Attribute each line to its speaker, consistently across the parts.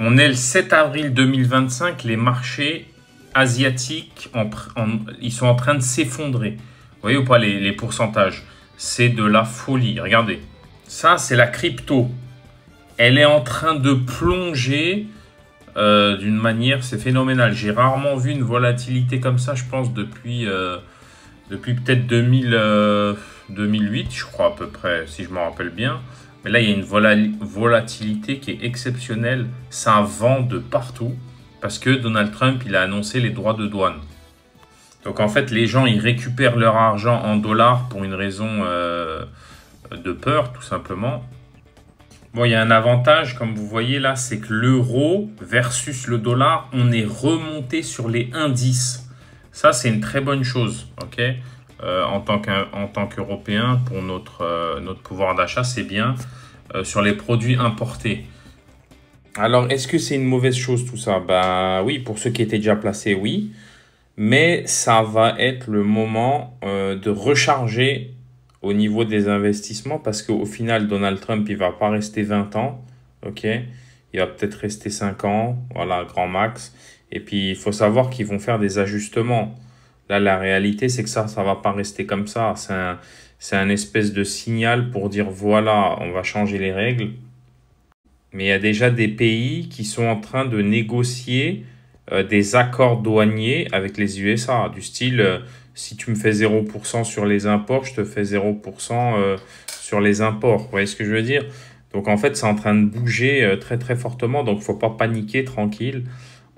Speaker 1: On est le 7 avril 2025, les marchés asiatiques, ils sont en train de s'effondrer. Vous voyez ou pas les pourcentages? C'est de la folie. Regardez, ça c'est la crypto. Elle est en train de plonger d'une manière, c'est phénoménal. J'ai rarement vu une volatilité comme ça, je pense, depuis peut-être 2008, je crois à peu près, si je me rappelle bien. Mais là, il y a une volatilité qui est exceptionnelle. Ça vend de partout parce que Donald Trump, il a annoncé les droits de douane. Donc en fait, les gens, ils récupèrent leur argent en dollars pour une raison de peur, tout simplement. Bon, il y a un avantage, comme vous voyez là, c'est que l'euro versus le dollar, on est remonté sur les indices. Ça, c'est une très bonne chose, ok, en tant qu'Européen, pour notre pouvoir d'achat, c'est bien sur les produits importés. Alors, est-ce que c'est une mauvaise chose tout ça? Ben oui, pour ceux qui étaient déjà placés, oui. Mais ça va être le moment de recharger au niveau des investissements parce qu'au final, Donald Trump, il va pas rester 20 ans, ok? Il va peut-être rester 5 ans, voilà, grand max. Et puis, il faut savoir qu'ils vont faire des ajustements. Là, la réalité, c'est que ça va pas rester comme ça. C'est un espèce de signal pour dire, voilà, on va changer les règles. Mais il y a déjà des pays qui sont en train de négocier des accords douaniers avec les USA, du style, si tu me fais 0% sur les imports, je te fais 0% sur les imports. Vous voyez ce que je veux dire? Donc en fait, c'est en train de bouger très très fortement, donc il ne faut pas paniquer, tranquille.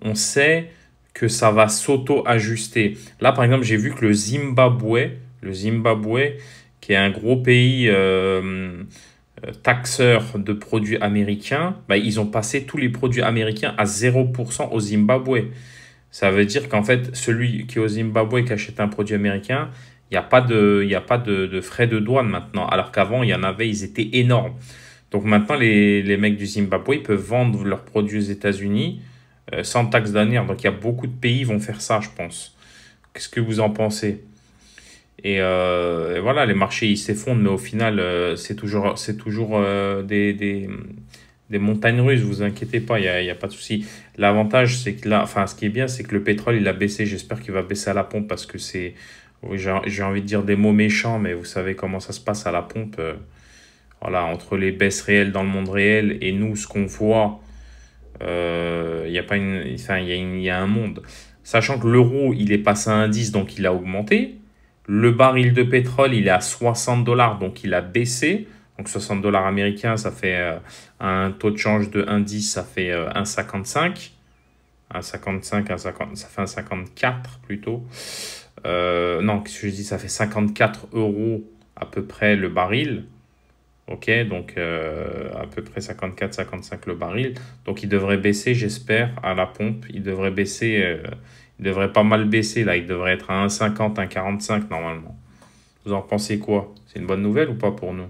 Speaker 1: On sait que ça va s'auto-ajuster. Là, par exemple, j'ai vu que le Zimbabwe, qui est un gros pays taxeur de produits américains, bah, ils ont passé tous les produits américains à 0% au Zimbabwe. Ça veut dire qu'en fait, celui qui est au Zimbabwe qui achète un produit américain, il n'y a pas de frais de douane maintenant. Alors qu'avant, il y en avait, ils étaient énormes. Donc maintenant, les mecs du Zimbabwe, ils peuvent vendre leurs produits aux États-Unis sans taxe douanière. Donc il y a beaucoup de pays qui vont faire ça, je pense. Qu'est-ce que vous en pensez? Et voilà, les marchés ils s'effondrent, mais au final, c'est toujours des montagnes russes, vous inquiétez pas, y a pas de souci. L'avantage, c'est que là, enfin, ce qui est bien, c'est que le pétrole, il a baissé. J'espère qu'il va baisser à la pompe parce que c'est, oui, j'ai envie de dire des mots méchants, mais vous savez comment ça se passe à la pompe. Voilà, entre les baisses réelles dans le monde réel et nous, ce qu'on voit, il y a pas enfin, il y a un monde. Sachant que l'euro, il est passé à 1,10, donc il a augmenté. Le baril de pétrole, il est à 60 dollars, donc il a baissé. Donc 60 dollars américains, ça fait un taux de change de 1,10, ça fait 1,55. 1,55, 1,50, ça fait 1,54 plutôt. Non, qu'est-ce que je dis? Ça fait 54 euros à peu près le baril. Ok, donc à peu près 54, 55 le baril. Donc il devrait baisser, j'espère, à la pompe. Il devrait baisser, il devrait pas mal baisser là. Il devrait être à 1,50, 1,45 normalement. Vous en pensez quoi? C'est une bonne nouvelle ou pas pour nous?